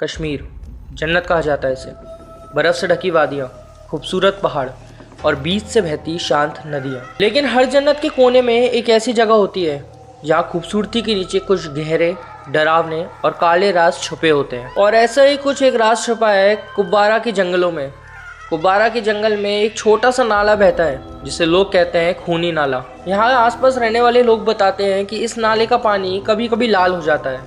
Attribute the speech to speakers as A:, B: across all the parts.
A: कश्मीर जन्नत कहा जाता है इसे। बर्फ़ से ढकी वादियाँ, खूबसूरत पहाड़ और बीच से बहती शांत नदियाँ। लेकिन हर जन्नत के कोने में एक ऐसी जगह होती है जहाँ खूबसूरती के नीचे कुछ गहरे, डरावने और काले राज छुपे होते हैं। और ऐसा ही कुछ एक राज छुपा है कुपवारा के जंगलों में। कुपवारा के जंगल में एक छोटा सा नाला बहता है जिसे लोग कहते हैं खूनी नाला। यहाँ आसपास रहने वाले लोग बताते हैं कि इस नाले का पानी कभी कभी लाल हो जाता है,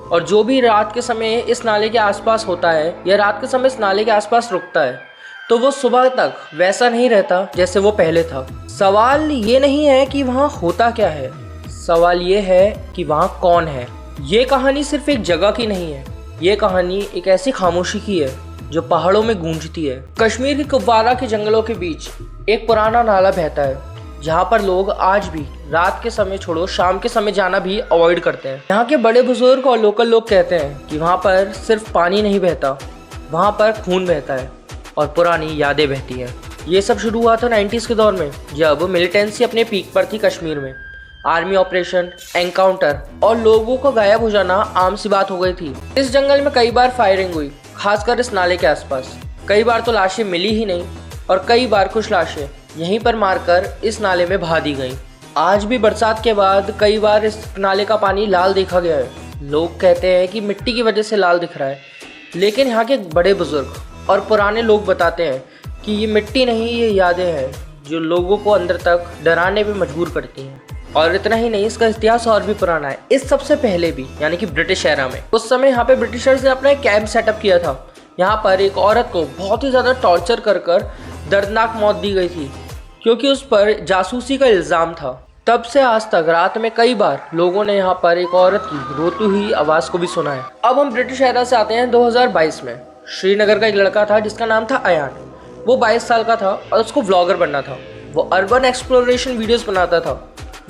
A: और जो भी रात के समय इस नाले के आसपास होता है या रात के समय इस नाले के आसपास रुकता है तो वो सुबह तक वैसा नहीं रहता जैसे वो पहले था। सवाल ये नहीं है कि वहाँ होता क्या है, सवाल ये है कि वहाँ कौन है। ये कहानी सिर्फ एक जगह की नहीं है, ये कहानी एक ऐसी खामोशी की है जो पहाड़ों में गूंजती है। कश्मीर के कुपवारा के जंगलों के बीच एक पुराना नाला बहता है जहाँ पर लोग आज भी रात के समय छोड़ो शाम के समय जाना भी अवॉइड करते हैं। यहाँ के बड़े बुजुर्ग और लोकल लोग कहते हैं कि वहाँ पर सिर्फ पानी नहीं बहता, वहाँ पर खून बहता है और पुरानी यादें बहती हैं। ये सब शुरू हुआ था 90s के दौर में, जब मिलिटेंसी अपने पीक पर थी कश्मीर में। आर्मी ऑपरेशन, एनकाउंटर और लोगों को गायब हो जाना आम सी बात हो गई थी। इस जंगल में कई बार फायरिंग हुई, खासकर इस नाले के आसपास। कई बार तो लाशें मिली ही नहीं और कई बार कुछ लाशें यहीं पर मारकर इस नाले में बहा दी गई। आज भी बरसात के बाद कई बार इस नाले का पानी लाल देखा गया है। लोग कहते हैं कि मिट्टी की वजह से लाल दिख रहा है, लेकिन यहाँ के बड़े बुजुर्ग और पुराने लोग बताते हैं कि ये मिट्टी नहीं, ये यादें हैं जो लोगों को अंदर तक डराने पे मजबूर करती हैं। और इतना ही नहीं, इसका इतिहास और भी पुराना है। इस सबसे पहले भी यानी कि ब्रिटिश एरा में उस समय यहाँ पे ब्रिटिशर्स ने अपना एक कैंप सेटअप किया था। यहाँ पर एक औरत को बहुत ही ज़्यादा टॉर्चर कर दर्दनाक मौत दी गई थी क्योंकि उस पर जासूसी का इल्ज़ाम था। तब से आज तक रात में कई बार लोगों ने यहाँ पर एक औरत की रोती हुई आवाज़ को भी सुना है। अब हम ब्रिटिश एरा से आते हैं 2022 में। श्रीनगर का एक लड़का था जिसका नाम था अयान। वो 22 साल का था और उसको व्लॉगर बनना था। वो अर्बन एक्सप्लोरेशन वीडियोस बनाता था।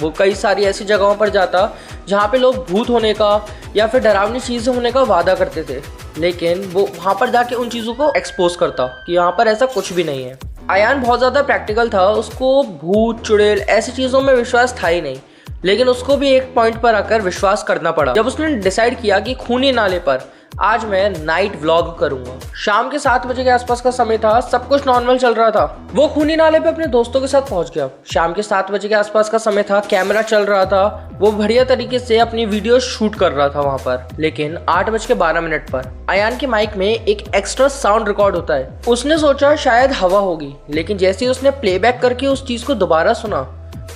A: वो कई सारी ऐसी जगहों पर जाता जहाँ पे लोग भूत होने का या फिर डरावनी चीज़ें होने का वादा करते थे, लेकिन वो वहाँ पर जाके उन चीज़ों को एक्सपोज करता कि यहाँ पर ऐसा कुछ भी नहीं है। अयान बहुत ज़्यादा प्रैक्टिकल था, उसको भूत चुड़ैल ऐसी चीज़ों में विश्वास था ही नहीं, लेकिन उसको भी एक पॉइंट पर आकर विश्वास करना पड़ा जब उसने डिसाइड किया कि खूनी नाले पर आज मैं नाइट व्लॉग करूंगा। शाम के 7 बजे के आसपास का समय था, सब कुछ नॉर्मल चल रहा था। वो खूनी नाले पे अपने दोस्तों के साथ पहुंच गया। शाम के 7 बजे के आसपास का समय था, कैमरा चल रहा था, वो बढ़िया तरीके से अपनी वीडियो शूट कर रहा था वहां पर। लेकिन 8:12 पर अयान के माइक में एक एक्स्ट्रा साउंड रिकॉर्ड होता है। उसने सोचा शायद हवा होगी, लेकिन जैसे ही उसने प्लेबैक करके उस चीज को दोबारा सुना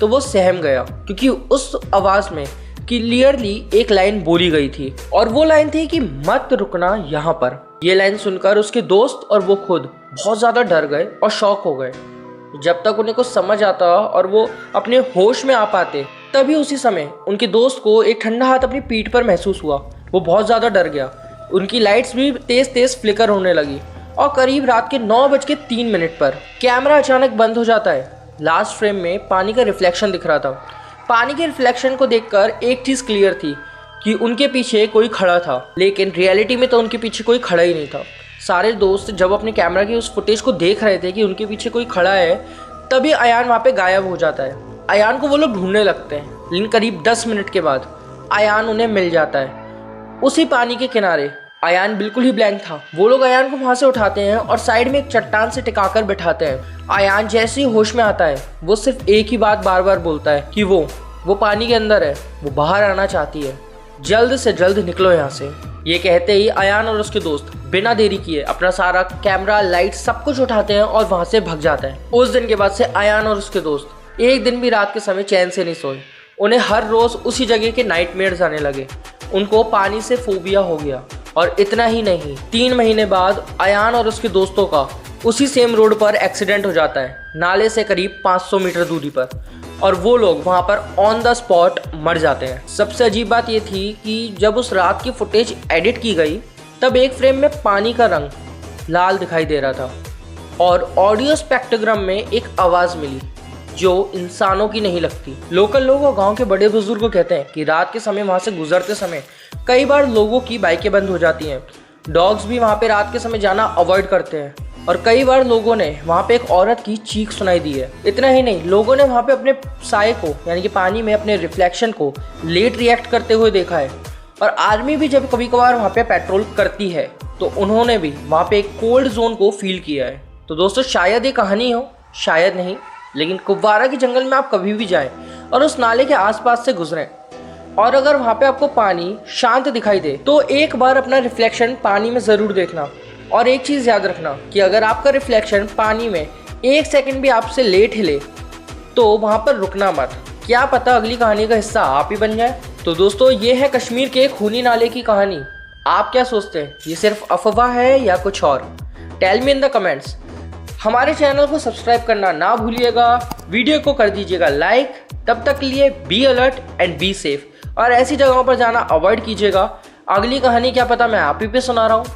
A: तो वो सहम गया, क्योंकि उस आवाज में क्लियरली एक लाइन बोली गई थी और वो लाइन थी कि मत रुकना यहाँ पर। ये लाइन सुनकर उसके दोस्त और वो खुद बहुत ज़्यादा डर गए और शॉक हो गए। जब तक उन्हें कुछ समझ आता और वो अपने होश में आ पाते, तभी उसी समय उनके दोस्त को एक ठंडा हाथ अपनी पीठ पर महसूस हुआ। वो बहुत ज़्यादा डर गया। उनकी लाइट्स भी तेज तेज फ्लिकर होने लगी और करीब रात के 9:03 पर कैमरा अचानक बंद हो जाता है। लास्ट फ्रेम में पानी का रिफ्लेक्शन दिख रहा था। पानी के रिफ्लेक्शन को देखकर एक चीज़ क्लियर थी कि उनके पीछे कोई खड़ा था, लेकिन रियलिटी में तो उनके पीछे कोई खड़ा ही नहीं था। सारे दोस्त जब अपने कैमरा की उस फुटेज को देख रहे थे कि उनके पीछे कोई खड़ा है, तभी अयान वहाँ पे गायब हो जाता है। अयान को वो लोग ढूंढने लगते हैं, लेकिन करीब 10 मिनट के बाद अयान उन्हें मिल जाता है उसी पानी के किनारे। अयान बिल्कुल ही ब्लैंक था। वो लोग अयान को वहाँ से उठाते हैं और साइड में एक चट्टान से टिकाकर बैठाते हैं। अयान जैसे ही होश में आता है, वो सिर्फ एक ही बात बार बार बोलता है कि वो पानी के अंदर है, वो बाहर आना चाहती है, जल्द से जल्द निकलो यहाँ से। ये कहते ही अयान और उसके दोस्त बिना देरी किए अपना सारा कैमरा, लाइट सब कुछ उठाते हैं और वहाँ से भाग जाते हैं। उस दिन के बाद से अयान और उसके दोस्त एक दिन भी रात के समय चैन से नहीं सोए। उन्हें हर रोज उसी जगह के नाइटमेयर्स आने लगे। उनको पानी से फोबिया हो गया। और इतना ही नहीं, 3 महीने बाद अयान और उसके दोस्तों का उसी सेम रोड पर एक्सीडेंट हो जाता है, नाले से करीब 500 मीटर दूरी पर, और वो लोग वहाँ पर ऑन द स्पॉट मर जाते हैं। सबसे अजीब बात ये थी कि जब उस रात की फुटेज एडिट की गई, तब एक फ्रेम में पानी का रंग लाल दिखाई दे रहा था और ऑडियो स्पेक्ट्रोग्राम में एक आवाज़ मिली जो इंसानों की नहीं लगती। लोकल लोग और गांव के बड़े बुजुर्ग कहते हैं कि रात के समय वहाँ से गुजरते समय कई बार लोगों की बाइकें बंद हो जाती हैं। डॉग्स भी वहाँ पे रात के समय जाना अवॉइड करते हैं और कई बार लोगों ने वहाँ पे एक औरत की चीख सुनाई दी है। इतना ही नहीं, लोगों ने वहाँ पे अपने साए को यानी कि पानी में अपने रिफ्लेक्शन को लेट रिएक्ट करते हुए देखा है और आर्मी भी जब कभी कभार वहाँ पे पेट्रोल करती है तो उन्होंने भी वहाँ पे एक कोल्ड जोन को फील किया है। तो दोस्तों शायद ये कहानी हो, शायद नहीं, लेकिन कुपवारा के जंगल में आप कभी भी जाएं और उस नाले के आसपास से गुजरें और अगर वहाँ पे आपको पानी शांत दिखाई दे तो एक बार अपना रिफ्लेक्शन पानी में ज़रूर देखना। और एक चीज़ याद रखना कि अगर आपका रिफ्लेक्शन पानी में 1 सेकंड भी आपसे लेट हिले तो वहाँ पर रुकना मत, क्या पता अगली कहानी का हिस्सा आप ही बन जाए। तो दोस्तों ये है कश्मीर के खूनी नाले की कहानी। आप क्या सोचते हैं, ये सिर्फ अफवाह है या कुछ और? Tell me in the comments. हमारे चैनल को सब्सक्राइब करना ना भूलिएगा, वीडियो को कर दीजिएगा लाइक। तब तक के लिए be alert and be safe और ऐसी जगहों पर जाना अवॉइड कीजिएगा। अगली कहानी क्या पता मैं आप ही पे सुना रहा हूँ।